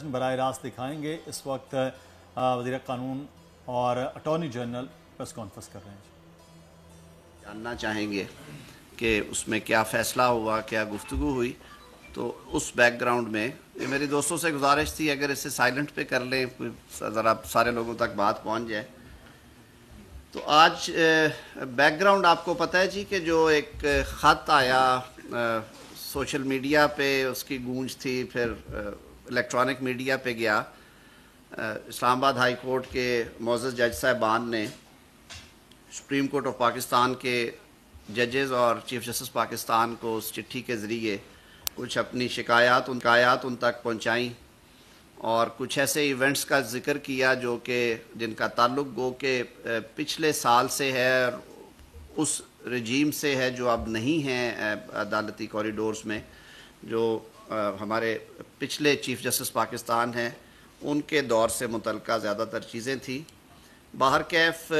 براہ راست دکھائیں گے. اس وقت وزیر قانون اور اٹارنی جنرل پریس کانفرنس کر رہے ہیں. جاننا چاہیں گے کہ اس میں کیا فیصلہ ہوا, کیا گفتگو ہوئی. تو اس بیک گراؤنڈ میں یہ میری دوستوں سے گزارش تھی اگر اسے سائلنٹ پہ کر لیں ذرا سارے لوگوں تک بات پہنچ جائے. تو آج بیک گراؤنڈ آپ کو پتہ ہے جی کہ جو ایک خط آیا سوشل میڈیا پہ اس کی گونج تھی, پھر الیکٹرانک میڈیا پہ گیا. اسلام آباد ہائی کورٹ کے معزز جج صاحبان نے سپریم کورٹ آف پاکستان کے ججز اور چیف جسٹس پاکستان کو اس چٹھی کے ذریعے کچھ اپنی شکایات ان تک پہنچائیں اور کچھ ایسے ایونٹس کا ذکر کیا جو کہ جن کا تعلق گو کہ پچھلے سال سے ہے اور اس رجیم سے ہے جو اب نہیں ہیں عدالتی کوریڈورز میں. جو ہمارے پچھلے چیف جسٹس پاکستان ہیں ان کے دور سے متعلقہ زیادہ تر چیزیں تھیں. بہرکیف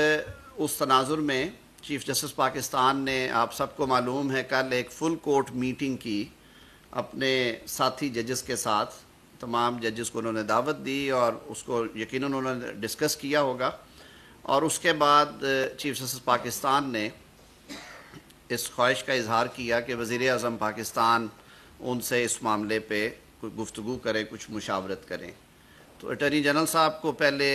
اس تناظر میں چیف جسٹس پاکستان نے, آپ سب کو معلوم ہے, کل ایک فل کورٹ میٹنگ کی اپنے ساتھی ججز کے ساتھ. تمام ججز کو انہوں نے دعوت دی اور اس کو یقیناً انہوں نے ڈسکس کیا ہوگا. اور اس کے بعد چیف جسٹس پاکستان نے اس خواہش کا اظہار کیا کہ وزیر اعظم پاکستان ان سے اس معاملے پہ کوئی گفتگو کریں, کچھ مشاورت کریں. تو اٹارنی جنرل صاحب کو پہلے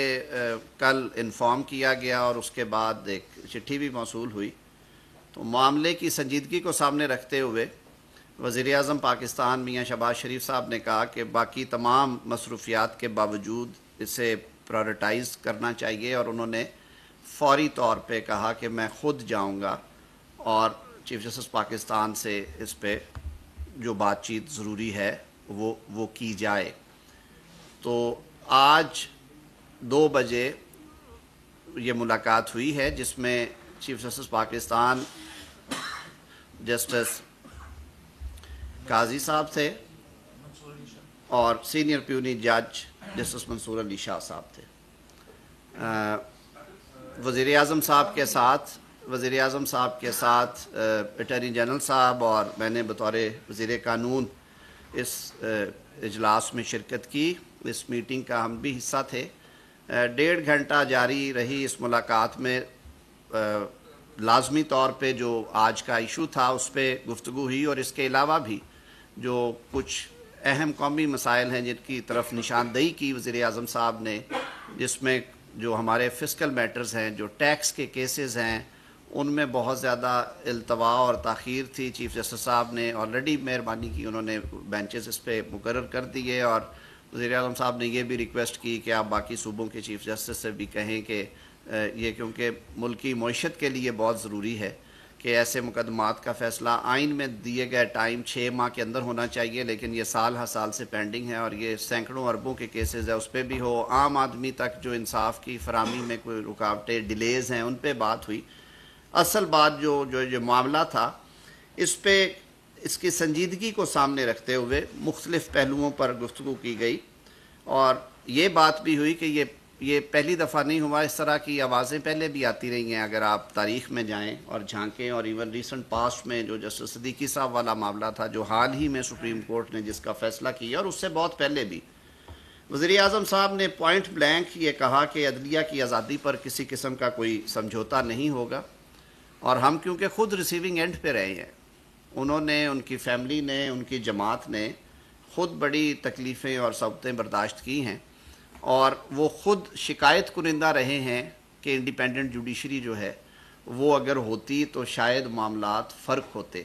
کل انفارم کیا گیا اور اس کے بعد ایک چٹھی بھی موصول ہوئی. تو معاملے کی سنجیدگی کو سامنے رکھتے ہوئے وزیر اعظم پاکستان میاں شہباز شریف صاحب نے کہا کہ باقی تمام مصروفیات کے باوجود اسے پرائورٹائز کرنا چاہیے, اور انہوں نے فوری طور پہ کہا کہ میں خود جاؤں گا اور چیف جسٹس پاکستان سے اس پہ جو بات چیت ضروری ہے وہ کی جائے. تو آج 2 بجے یہ ملاقات ہوئی ہے جس میں چیف جسٹس پاکستان جسٹس قاضی صاحب تھے اور سینئر پیونی جج جسٹس منصور علی شاہ صاحب تھے. وزیر اعظم صاحب کے ساتھ اٹارنی جنرل صاحب اور میں نے بطور وزیر قانون اس اجلاس میں شرکت کی. اس میٹنگ کا ہم بھی حصہ تھے. 1.5 گھنٹہ جاری رہی اس ملاقات میں. لازمی طور پہ جو آج کا ایشو تھا اس پہ گفتگو ہوئی, اور اس کے علاوہ بھی جو کچھ اہم قومی مسائل ہیں جن کی طرف نشاندہی کی وزیر اعظم صاحب نے, جس میں جو ہمارے فسکل میٹرز ہیں, جو ٹیکس کے کیسز ہیں, ان میں بہت زیادہ التوا اور تاخیر تھی. چیف جسٹس صاحب نے آلریڈی مہربانی کی, انہوں نے بینچز اس پہ مقرر کر دیے, اور وزیر اعظم صاحب نے یہ بھی ریکویسٹ کی کہ آپ باقی صوبوں کے چیف جسٹس سے بھی کہیں کہ یہ کیونکہ ملکی معیشت کے لیے بہت ضروری ہے کہ ایسے مقدمات کا فیصلہ آئین میں دیے گئے ٹائم 6 ماہ کے اندر ہونا چاہیے, لیکن یہ سال ہر سال سے پینڈنگ ہے اور یہ سینکڑوں اربوں کے کیسز ہے, اس پہ بھی ہو. عام آدمی تک جو انصاف کی فراہمی میں کوئی رکاوٹیں ڈیلیز ہیں ان پہ بات ہوئی. اصل بات جو معاملہ تھا اس پہ اس کی سنجیدگی کو سامنے رکھتے ہوئے مختلف پہلوؤں پر گفتگو کی گئی, اور یہ بات بھی ہوئی کہ یہ پہلی دفعہ نہیں ہوا. اس طرح کی آوازیں پہلے بھی آتی رہی ہیں اگر آپ تاریخ میں جائیں اور جھانکیں, اور ایون ریسنٹ پاسٹ میں جو جسٹس صدیقی صاحب والا معاملہ تھا جو حال ہی میں سپریم کورٹ نے جس کا فیصلہ کیا, اور اس سے بہت پہلے بھی وزیر اعظم صاحب نے پوائنٹ بلینک یہ کہا کہ عدلیہ کی آزادی پر کسی قسم کا کوئی سمجھوتا نہیں ہوگا. اور ہم کیونکہ خود ریسیونگ اینڈ پہ رہے ہیں, انہوں نے, ان کی فیملی نے, ان کی جماعت نے خود بڑی تکلیفیں اور صعوبتیں برداشت کی ہیں, اور وہ خود شکایت کنندہ رہے ہیں کہ انڈیپینڈنٹ جوڈیشری جو ہے وہ اگر ہوتی تو شاید معاملات فرق ہوتے.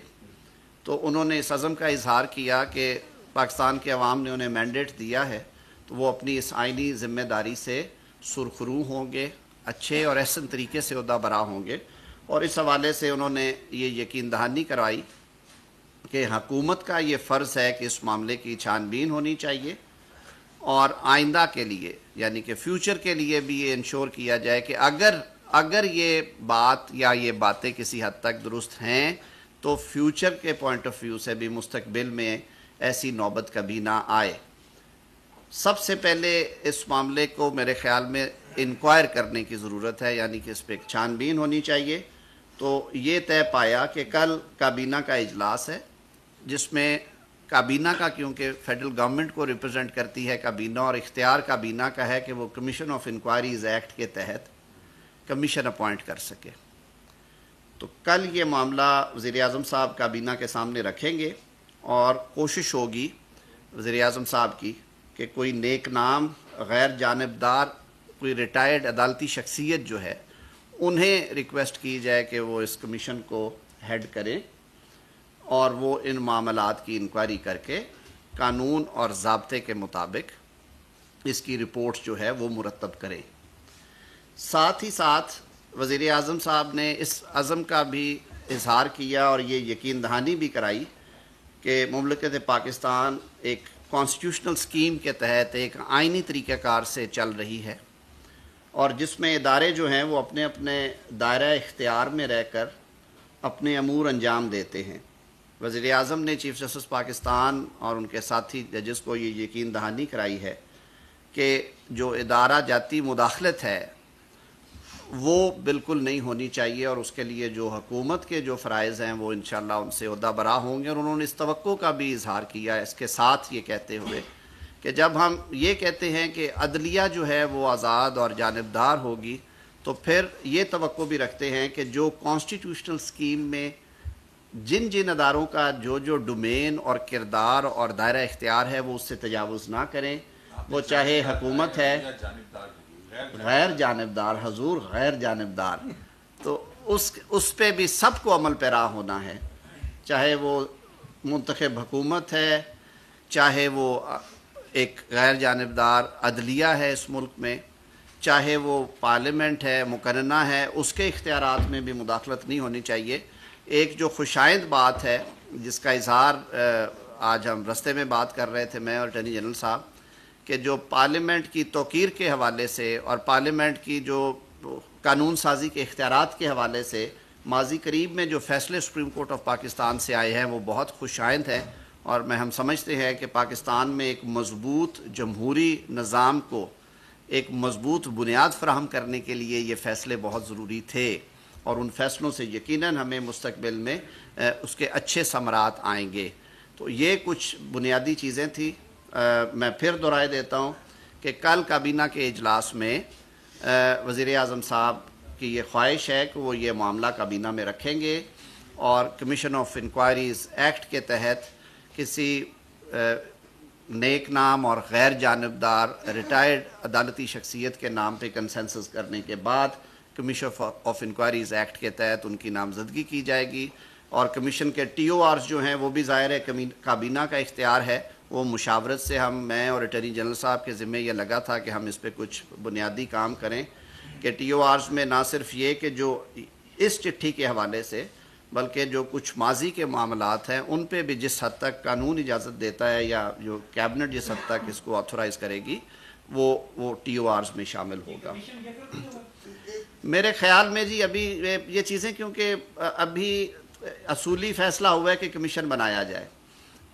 تو انہوں نے اس عزم کا اظہار کیا کہ پاکستان کے عوام نے انہیں مینڈیٹ دیا ہے تو وہ اپنی اس آئینی ذمہ داری سے سرخرو ہوں گے, اچھے اور احسن طریقے سے عہدہ برا ہوں گے. اور اس حوالے سے انہوں نے یہ یقین دہانی کروائی کہ حکومت کا یہ فرض ہے کہ اس معاملے کی چھان بین ہونی چاہیے, اور آئندہ کے لیے یعنی کہ فیوچر کے لیے بھی یہ انشور کیا جائے کہ اگر یہ بات یا یہ باتیں کسی حد تک درست ہیں تو فیوچر کے پوائنٹ آف ویو سے بھی مستقبل میں ایسی نوبت کبھی نہ آئے. سب سے پہلے اس معاملے کو میرے خیال میں انکوائر کرنے کی ضرورت ہے, یعنی کہ اس پہ ایک چھان بین ہونی چاہیے. تو یہ طے پایا کہ کل کابینہ کا اجلاس ہے جس میں کابینہ کا، کیونکہ فیڈرل گورنمنٹ کو ریپرزینٹ کرتی ہے کابینہ، اور اختیار کابینہ کا ہے کہ وہ کمیشن آف انکوائریز ایکٹ کے تحت کمیشن اپوائنٹ کر سکے۔ تو کل یہ معاملہ وزیر اعظم صاحب کابینہ کے سامنے رکھیں گے، اور کوشش ہوگی وزیر اعظم صاحب کی کہ کوئی نیک نام، غیر جانبدار، کوئی ریٹائرڈ عدالتی شخصیت جو ہے انہیں ریکویسٹ کی جائے کہ وہ اس کمیشن کو ہیڈ کریں، اور وہ ان معاملات کی انکوائری کر کے قانون اور ضابطے کے مطابق اس کی رپورٹ جو ہے وہ مرتب کریں۔ ساتھ ہی ساتھ وزیر اعظم صاحب نے اس عزم کا بھی اظہار کیا اور یہ یقین دہانی بھی کرائی کہ مملکت پاکستان ایک کانسٹیٹیوشنل سکیم کے تحت ایک آئینی طریقہ کار سے چل رہی ہے، اور جس میں ادارے جو ہیں وہ اپنے اپنے دائرہ اختیار میں رہ کر اپنے امور انجام دیتے ہیں۔ وزیر اعظم نے چیف جسٹس پاکستان اور ان کے ساتھی ججز کو یہ یقین دہانی کرائی ہے کہ جو ادارہ جاتی مداخلت ہے وہ بالکل نہیں ہونی چاہیے، اور اس کے لیے جو حکومت کے جو فرائض ہیں وہ انشاءاللہ ان سے عہدہ برا ہوں گے، اور انہوں نے اس توقع کا بھی اظہار کیا اس کے ساتھ یہ کہتے ہوئے کہ جب ہم یہ کہتے ہیں کہ عدلیہ جو ہے وہ آزاد اور جانبدار ہوگی، تو پھر یہ توقع بھی رکھتے ہیں کہ جو کانسٹیٹیوشنل سکیم میں جن جن اداروں کا جو جو ڈومین اور کردار اور دائرہ اختیار ہے وہ اس سے تجاوز نہ کریں، وہ چاہے حکومت ہے، غیر جانبدار، حضور غیر جانبدار، تو اس پہ بھی سب کو عمل پیرا ہونا ہے، چاہے وہ منتخب حکومت ہے، چاہے وہ ایک غیر جانبدار عدلیہ ہے اس ملک میں، چاہے وہ پارلیمنٹ ہے، مقننہ ہے، اس کے اختیارات میں بھی مداخلت نہیں ہونی چاہیے۔ ایک جو خوشائند بات ہے جس کا اظہار آج ہم رستے میں بات کر رہے تھے میں اور اٹارنی جنرل صاحب، کہ جو پارلیمنٹ کی توقیر کے حوالے سے اور پارلیمنٹ کی جو قانون سازی کے اختیارات کے حوالے سے ماضی قریب میں جو فیصلے سپریم کورٹ آف پاکستان سے آئے ہیں وہ بہت خوشائند ہیں، اور ہم سمجھتے ہیں کہ پاکستان میں ایک مضبوط جمہوری نظام کو ایک مضبوط بنیاد فراہم کرنے کے لیے یہ فیصلے بہت ضروری تھے، اور ان فیصلوں سے یقیناً ہمیں مستقبل میں اس کے اچھے ثمرات آئیں گے۔ تو یہ کچھ بنیادی چیزیں تھیں۔ میں پھر دہرائے دیتا ہوں کہ کل کابینہ کے اجلاس میں وزیر اعظم صاحب کی یہ خواہش ہے کہ وہ یہ معاملہ کابینہ میں رکھیں گے، اور کمیشن آف انکوائریز ایکٹ کے تحت کسی نیک نام اور غیر جانبدار ریٹائرڈ عدالتی شخصیت کے نام پہ کنسنسس کرنے کے بعد کمیشن آف انکوائریز ایکٹ کے تحت ان کی نامزدگی کی جائے گی، اور کمیشن کے ٹی او آرز جو ہیں وہ بھی ظاہر ہے کابینہ کا اختیار ہے، وہ مشاورت سے میں اور اٹارنی جنرل صاحب کے ذمہ یہ لگا تھا کہ ہم اس پہ کچھ بنیادی کام کریں کہ ٹی او آرز میں نہ صرف یہ کہ جو اس چٹھی کے حوالے سے بلکہ جو کچھ ماضی کے معاملات ہیں ان پہ بھی جس حد تک قانون اجازت دیتا ہے یا جو کیبنٹ جس حد تک اس کو آتھورائز کرے گی وہ ٹی او آرز میں شامل ہوگا۔ میرے خیال میں جی ابھی یہ چیزیں کیونکہ ابھی اصولی فیصلہ ہوا ہے کہ کمیشن بنایا جائے،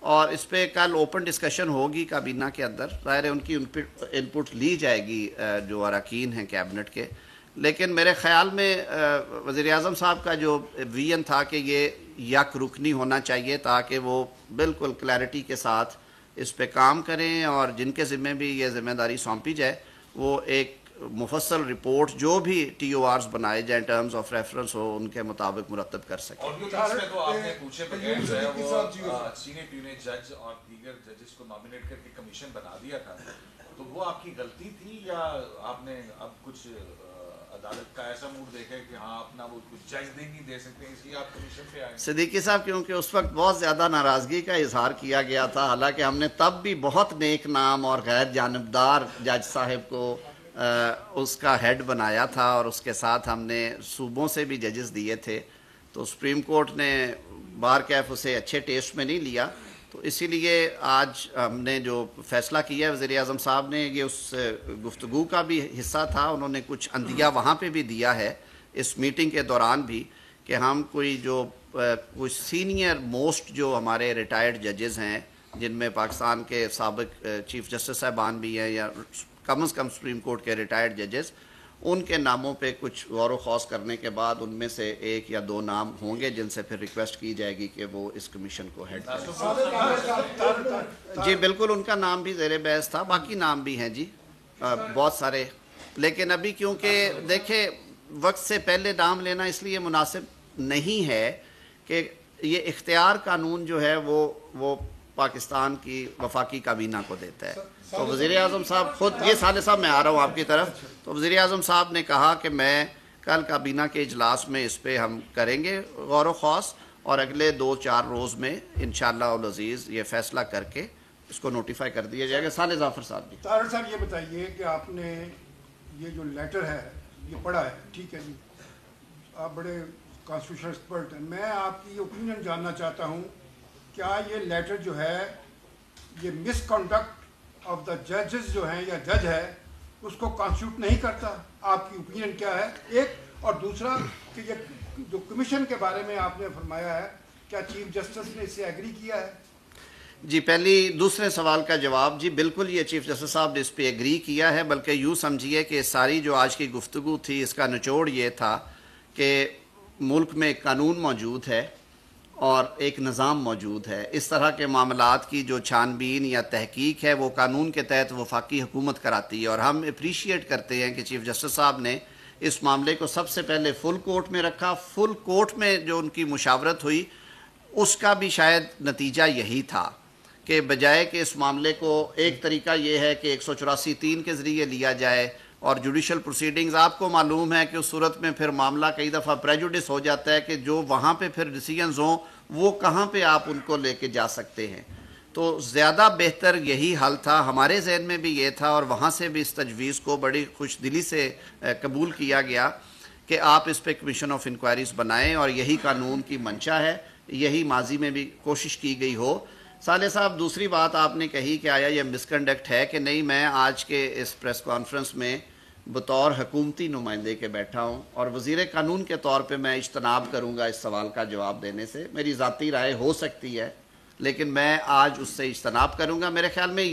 اور اس پہ کل اوپن ڈسکشن ہوگی کابینہ کے اندر، ظاہر ہے ان کی انپٹ لی جائے گی جو اراکین ہیں کیبنٹ کے، لیکن میرے خیال میں وزیر اعظم صاحب کا جو ویژن تھا کہ یہ یک رکنی ہونا چاہیے تاکہ وہ بالکل کلیئرٹی کے ساتھ اس پہ کام کریں، اور جن کے ذمہ بھی یہ ذمہ داری سونپی جائے وہ ایک مفصل رپورٹ جو بھی ٹی او آرز بنائے جائیں ٹرمز آف ریفرنس ہو ان کے مطابق مرتب کر سکیں۔ اور اس میں تو آپ نے پوچھے بغیر جو ہے وہ سینئر پیونی جج اور دیگر ججز کو نامینیٹ کر کے کمیشن بنا دیا تھا، تو وہ آپ کی غلطی تھی یا آپ نے اب کچھ عدالت کا ایسا موڈ دیکھا ہے کہ ہاں اپنا وہ کچھ جج نہیں دے سکتے اس لیے آپ کمیشن پہ آئے؟ صدیقی صاحب کیونکہ اس وقت بہت زیادہ ناراضگی کا اظہار کیا گیا تھا، حالانکہ ہم نے تب بھی بہت نیک نام اور غیر جانبدار جج صاحب کو اس کا ہیڈ بنایا تھا، اور اس کے ساتھ ہم نے صوبوں سے بھی ججز دیے تھے، تو سپریم کورٹ نے بار کیف اسے اچھے ٹیسٹ میں نہیں لیا، تو اسی لیے آج ہم نے جو فیصلہ کیا ہے وزیر اعظم صاحب نے یہ اس گفتگو کا بھی حصہ تھا، انہوں نے کچھ عندیہ وہاں پہ بھی دیا ہے اس میٹنگ کے دوران بھی کہ ہم کچھ سینئر موسٹ جو ہمارے ریٹائرڈ ججز ہیں جن میں پاکستان کے سابق چیف جسٹس صاحبان بھی ہیں یا کم از کم سپریم کورٹ کے ریٹائرڈ ججز، ان کے ناموں پہ کچھ غور و خوض کرنے کے بعد ان میں سے ایک یا دو نام ہوں گے جن سے پھر ریکویسٹ کی جائے گی کہ وہ اس کمیشن کو ہیڈ کریں. جی بالکل ان کا نام بھی زیر بحث تھا, باقی نام بھی ہیں جی بہت سارے, لیکن ابھی کیونکہ دیکھیں وقت سے پہلے نام لینا اس لیے مناسب نہیں ہے کہ یہ اختیار قانون جو ہے وہ پاکستان کی وفاقی کابینہ کو دیتا ہے. تو وزیر اعظم صاحب خود, یہ صالح صاحب میں آ رہا ہوں آپ کی طرف, تو وزیر اعظم صاحب نے کہا کہ میں کل کابینہ کے اجلاس میں اس پہ ہم کریں گے غور و خوض, اور اگلے 2-4 روز میں انشاءاللہ العزیز یہ فیصلہ کر کے اس کو نوٹیفائی کر دیا جائے گا. صالح ظفر صاحب جی. طاہر صاحب یہ بتائیے کہ آپ نے یہ جو لیٹر ہے یہ پڑھا ہے, ٹھیک ہے جی, آپ بڑے کانسٹیٹیوشن ایکسپرٹ ہیں, میں آپ کی اوپینین جاننا چاہتا ہوں کیا یہ لیٹر جو ہے یہ مس کنڈکٹ آف دا ججز جو ہیں یا جج ہے اس کو کانسٹیٹیوٹ نہیں کرتا؟ آپ کی اوپینین کیا ہے ایک, اور دوسرا کہ یہ جو کمیشن کے بارے میں آپ نے فرمایا ہے کیا چیف جسٹس نے اس سے ایگری کیا ہے؟ جی دوسرے سوال کا جواب, جی بالکل یہ چیف جسٹس صاحب نے اس پہ ایگری کیا ہے, بلکہ یوں سمجھیے کہ ساری جو آج کی گفتگو تھی اس کا نچوڑ یہ تھا کہ ملک میں ایک قانون موجود ہے اور ایک نظام موجود ہے. اس طرح کے معاملات کی جو چھان بین یا تحقیق ہے وہ قانون کے تحت وفاقی حکومت کراتی ہے, اور ہم اپریشیٹ کرتے ہیں کہ چیف جسٹس صاحب نے اس معاملے کو سب سے پہلے فل کورٹ میں رکھا. فل کورٹ میں جو ان کی مشاورت ہوئی اس کا بھی شاید نتیجہ یہی تھا کہ بجائے کہ اس معاملے کو, ایک طریقہ یہ ہے کہ 184(3) کے ذریعے لیا جائے اور جوڈیشل پروسیڈنگز, آپ کو معلوم ہے کہ اس صورت میں پھر معاملہ کئی دفعہ پریجوڈس ہو جاتا ہے کہ جو وہاں پہ پھر ڈیسیجنز ہوں وہ کہاں پہ آپ ان کو لے کے جا سکتے ہیں. تو زیادہ بہتر یہی حل تھا, ہمارے ذہن میں بھی یہ تھا, اور وہاں سے بھی اس تجویز کو بڑی خوش دلی سے قبول کیا گیا کہ آپ اس پہ کمیشن آف انکوائریز بنائیں, اور یہی قانون کی منشا ہے, یہی ماضی میں بھی کوشش کی گئی ہو. صالح صاحب دوسری بات آپ نے کہی کہ آیا یہ مس کنڈکٹ ہے کہ نہیں, میں آج کے اس پریس کانفرنس میں بطور حکومتی نمائندے کے بیٹھا ہوں اور وزیر قانون کے طور پہ میں اجتناب کروں گا اس سوال کا جواب دینے سے. میری ذاتی رائے ہو سکتی ہے لیکن میں آج اس سے اجتناب کروں گا. میرے خیال میں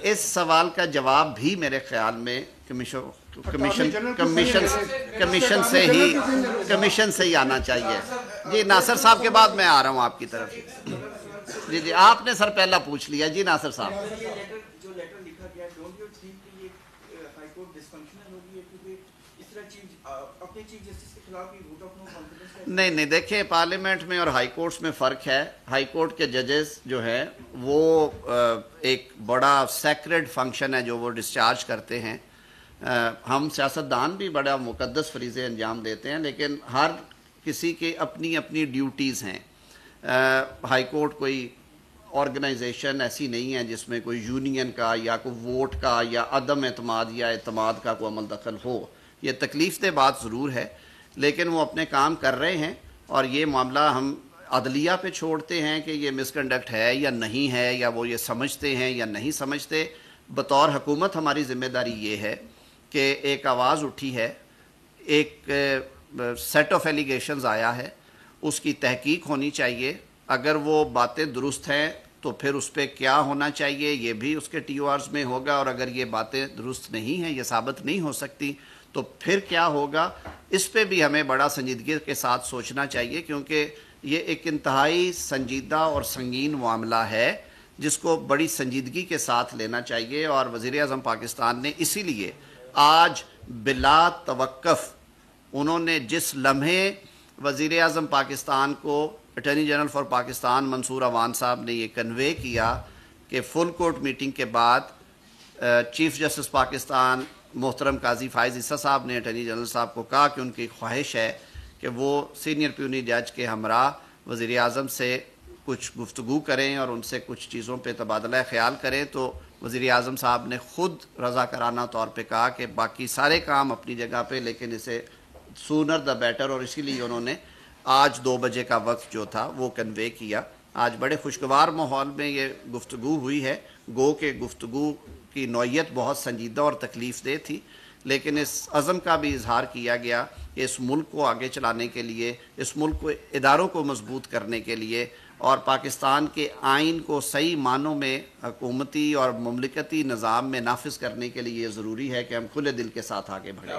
اس سوال کا جواب بھی میرے خیال میں کمیشن سے ہی آنا چاہیے. جی ناصر صاحب کے بعد میں آ رہا ہوں آپ کی طرف. جی آپ نے سر پہلا پوچھ لیا. جی ناصر صاحب. نہیں دیکھیں پارلیمنٹ میں اور ہائی کورٹس میں فرق ہے. ہائی کورٹ کے ججز جو ہیں وہ ایک بڑا سیکرڈ فنکشن ہے جو وہ ڈسچارج کرتے ہیں. ہم سیاستدان بھی بڑا مقدس فریضے انجام دیتے ہیں, لیکن ہر کسی کے اپنی اپنی ڈیوٹیز ہیں. ہائی کورٹ کوئی آرگنائزیشن ایسی نہیں ہے جس میں کوئی یونین کا یا کوئی ووٹ کا یا عدم اعتماد یا اعتماد کا کوئی عمل دخل ہو. یہ تکلیف دہ بات ضرور ہے, لیکن وہ اپنے کام کر رہے ہیں, اور یہ معاملہ ہم عدلیہ پہ چھوڑتے ہیں کہ یہ مس کنڈکٹ ہے یا نہیں ہے, یا وہ یہ سمجھتے ہیں یا نہیں سمجھتے. بطور حکومت ہماری ذمہ داری یہ ہے کہ ایک آواز اٹھی ہے, ایک سیٹ آف ایلیگیشنز آیا ہے, اس کی تحقیق ہونی چاہیے. اگر وہ باتیں درست ہیں تو پھر اس پہ کیا ہونا چاہیے یہ بھی اس کے ٹی او آرز میں ہوگا, اور اگر یہ باتیں درست نہیں ہیں, یہ ثابت نہیں ہو سکتی, تو پھر کیا ہوگا. اس پہ بھی ہمیں بڑا سنجیدگی کے ساتھ سوچنا چاہیے, کیونکہ یہ ایک انتہائی سنجیدہ اور سنگین معاملہ ہے جس کو بڑی سنجیدگی کے ساتھ لینا چاہیے. اور وزیر اعظم پاکستان نے اسی لیے آج بلا توقف انہوں نے جس لمحے وزیر اعظم پاکستان کو اٹارنی جنرل فار پاکستان منصور عوان صاحب نے یہ کنوے کیا کہ فل کورٹ میٹنگ کے بعد چیف جسٹس پاکستان محترم قاضی فائز عیسیٰ صاحب نے اٹارنی جنرل صاحب کو کہا کہ ان کی خواہش ہے کہ وہ سینئر پیونی جج کے ہمراہ وزیر اعظم سے کچھ گفتگو کریں اور ان سے کچھ چیزوں پہ تبادلہ خیال کریں, تو وزیر اعظم صاحب نے خود رضاکارانہ طور پہ کہا کہ باقی سارے کام اپنی جگہ پہ, لیکن اسے سونر دا بیٹر, اور اسی لیے انہوں نے آج 2 بجے کا وقت جو تھا وہ کنوے کیا. آج بڑے خوشگوار ماحول میں یہ گفتگو ہوئی ہے. گو کہ گفتگو کی نوعیت بہت سنجیدہ اور تکلیف دہ تھی, لیکن اس عزم کا بھی اظہار کیا گیا کہ اس ملک کو آگے چلانے کے لیے, اس ملک کو اداروں کو مضبوط کرنے کے لیے اور پاکستان کے آئین کو صحیح معنوں میں حکومتی اور مملکتی نظام میں نافذ کرنے کے لیے یہ ضروری ہے کہ ہم کھلے دل کے ساتھ آگے بڑھیں۔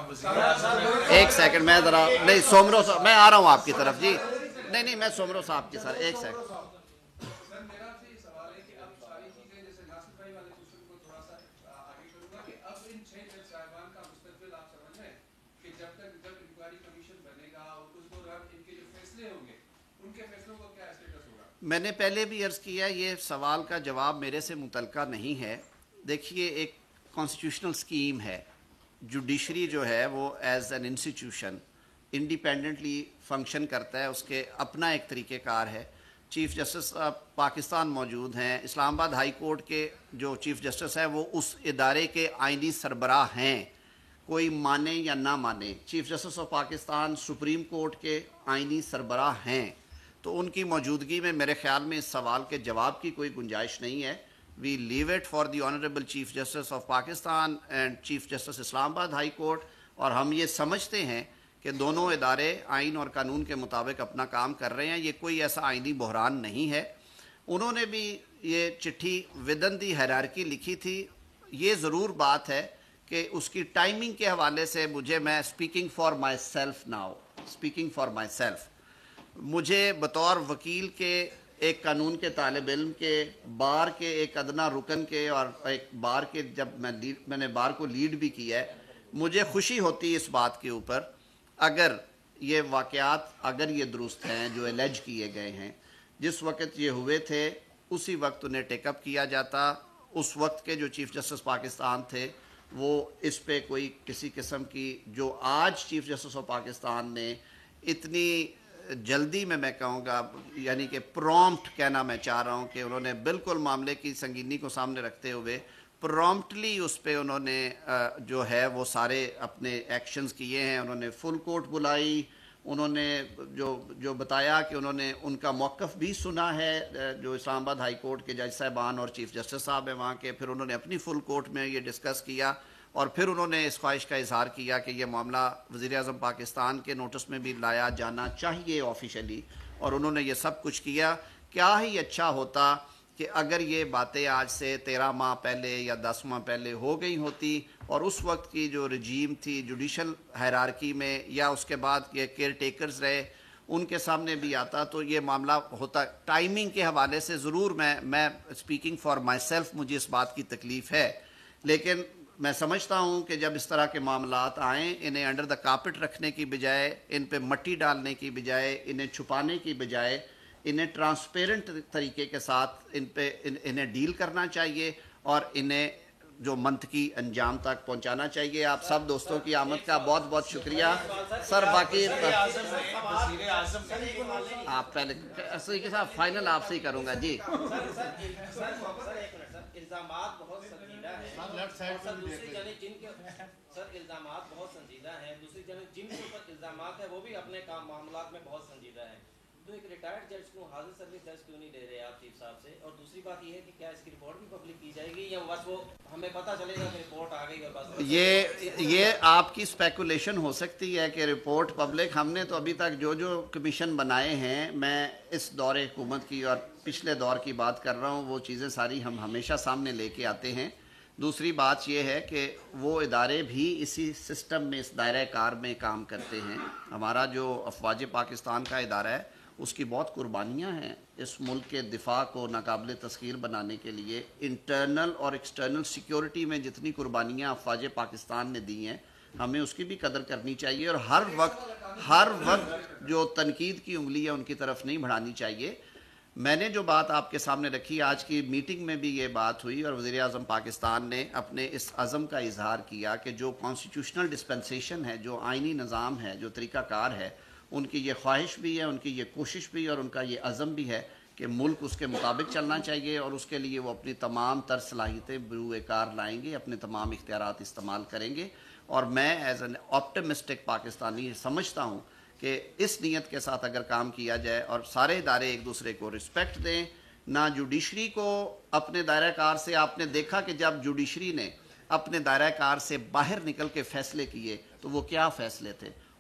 ایک سیکنڈ میں ذرا نہیں سومرو صاحب میں آ رہا ہوں آپ کی طرف جی، نہیں میں سومرو صاحب کی سر ایک سیکنڈ۔ میں نے پہلے بھی عرض کیا یہ سوال کا جواب میرے سے متعلقہ نہیں ہے۔ دیکھیے ایک کانسٹیٹیوشنل سکیم ہے، جوڈیشری جو ہے وہ as an institution independently function کرتا ہے، اس کے اپنا ایک طریقہ کار ہے۔ چیف جسٹس پاکستان موجود ہیں، اسلام آباد ہائی کورٹ کے جو چیف جسٹس ہے وہ اس ادارے کے آئینی سربراہ ہیں، کوئی مانے یا نہ مانے۔ Chief justice of Pakistan supreme court کے آئینی سربراہ ہیں، تو ان کی موجودگی میں میرے خیال میں اس سوال کے جواب کی کوئی گنجائش نہیں ہے۔ We leave it for the honourable chief justice of Pakistan and chief justice Islamabad high court, اور ہم یہ سمجھتے ہیں کہ دونوں ادارے آئین اور قانون کے مطابق اپنا کام کر رہے ہیں، یہ کوئی ایسا آئینی بحران نہیں ہے۔ انہوں نے بھی یہ چٹھی ودن دی ہیرارکی لکھی تھی۔ یہ ضرور بات ہے کہ اس کی ٹائمنگ کے حوالے سے میں speaking for my self now, speaking for my self, مجھے بطور وکیل کے، ایک قانون کے طالب علم کے، بار کے ایک ادنا رکن کے، اور ایک بار کے جب میں نے بار کو لیڈ بھی کیا ہے، مجھے خوشی ہوتی اس بات کے اوپر اگر یہ واقعات اگر یہ درست ہیں جو الیج کیے گئے ہیں، جس وقت یہ ہوئے تھے اسی وقت انہیں ٹیک اپ کیا جاتا۔ اس وقت کے جو چیف جسٹس پاکستان تھے وہ اس پہ کوئی کسی قسم کی، جو آج چیف جسٹس آف پاکستان نے اتنی جلدی میں کہوں گا، یعنی کہ پرومپٹ کہنا میں چاہ رہا ہوں کہ انہوں نے بالکل معاملے کی سنگینی کو سامنے رکھتے ہوئے پرومپٹلی اس پہ انہوں نے جو ہے وہ سارے اپنے ایکشنز کیے ہیں۔ انہوں نے فل کورٹ بلائی، انہوں نے جو بتایا کہ انہوں نے ان کا موقف بھی سنا ہے، جو اسلام آباد ہائی کورٹ کے جج صاحبان اور چیف جسٹس صاحب ہیں وہاں کے، پھر انہوں نے اپنی فل کورٹ میں یہ ڈسکس کیا، اور پھر انہوں نے اس خواہش کا اظہار کیا کہ یہ معاملہ وزیر اعظم پاکستان کے نوٹس میں بھی لایا جانا چاہیے آفیشلی، اور انہوں نے یہ سب کچھ کیا۔ کیا ہی اچھا ہوتا کہ اگر یہ باتیں آج سے 13 ماہ پہلے یا 10 ماہ پہلے ہو گئی ہوتی، اور اس وقت کی جو رجیم تھی جوڈیشل ہائرارکی میں، یا اس کے بعد یہ کیئر ٹیکرز رہے، ان کے سامنے بھی آتا تو یہ معاملہ ہوتا۔ ٹائمنگ کے حوالے سے ضرور میں اسپیکنگ فار مائی سیلف مجھے اس بات کی تکلیف ہے، لیکن میں سمجھتا ہوں کہ جب اس طرح کے معاملات آئیں، انہیں انڈر دا کارپٹ رکھنے کی بجائے، ان پہ مٹی ڈالنے کی بجائے، انہیں چھپانے کی بجائے، انہیں ٹرانسپیرنٹ طریقے کے ساتھ انہیں ڈیل کرنا چاہیے، اور انہیں جو منطقی انجام تک پہنچانا چاہیے۔ آپ سب دوستوں کی آمد کا بہت بہت شکریہ سر۔ باقی آپ پہلے کے ساتھ فائنل آپ سے ہی کروں گا جی۔ الزامات بہت سنجیدہ ہیں، دوسری جانب جن کے اوپر الزامات ہیں وہ بھی اپنے معاملات میں بہت سنجیدہ ہیں، تو ایک ریٹائرڈ جج کو حاضر سروس جج کیوں نہیں لے رہے آپ چیف صاحب سے؟ اور دوسری بات یہ ہے کہ کیا اس کی رپورٹ بھی پبلک کی جائے گی، یا بس وہ ہمیں پتہ چلے گا کہ رپورٹ آ گئی اور بس؟ یہ آپ کی اسپیکولیشن ہو سکتی ہے کہ رپورٹ پبلک، ہم نے تو ابھی تک جو کمیشن بنائے ہیں، میں اس دور حکومت کی اور پچھلے دور کی بات کر رہا ہوں، وہ چیزیں ساری ہم ہمیشہ سامنے لے کے آتے ہیں۔ دوسری بات یہ ہے کہ وہ ادارے بھی اسی سسٹم میں، اس دائرہ کار میں کام کرتے ہیں۔ ہمارا جو افواج پاکستان کا ادارہ ہے اس کی بہت قربانیاں ہیں اس ملک کے دفاع کو ناقابل تسخیر بنانے کے لیے۔ انٹرنل اور ایکسٹرنل سیکیورٹی میں جتنی قربانیاں افواج پاکستان نے دی ہیں، ہمیں اس کی بھی قدر کرنی چاہیے، اور ہر وقت جو تنقید کی انگلی ہے ان کی طرف نہیں بڑھانی چاہیے۔ میں نے جو بات آپ کے سامنے رکھی، آج کی میٹنگ میں بھی یہ بات ہوئی، اور وزیر اعظم پاکستان نے اپنے اس عزم کا اظہار کیا کہ جو کانسٹیٹیوشنل ڈسپنسیشن ہے، جو آئینی نظام ہے، جو طریقہ کار ہے، ان کی یہ خواہش بھی ہے، ان کی یہ کوشش بھی، اور ان کا یہ عزم بھی ہے کہ ملک اس کے مطابق چلنا چاہیے، اور اس کے لیے وہ اپنی تمام تر صلاحیتیں بروئے کار لائیں گے، اپنے تمام اختیارات استعمال کریں گے۔ اور میں ایز این آپٹمسٹک پاکستانی سمجھتا ہوں کہ اس نیت کے ساتھ اگر کام کیا جائے اور سارے ادارے ایک دوسرے کو رسپیکٹ دیں، نہ جوڈیشری کو اپنے دائرہ کار سے، آپ نے دیکھا کہ جب جوڈیشری نے اپنے دائرہ کار سے باہر نکل کے فیصلے کیے تو وہ کیا فیصلے تھے،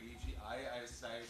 DG ISI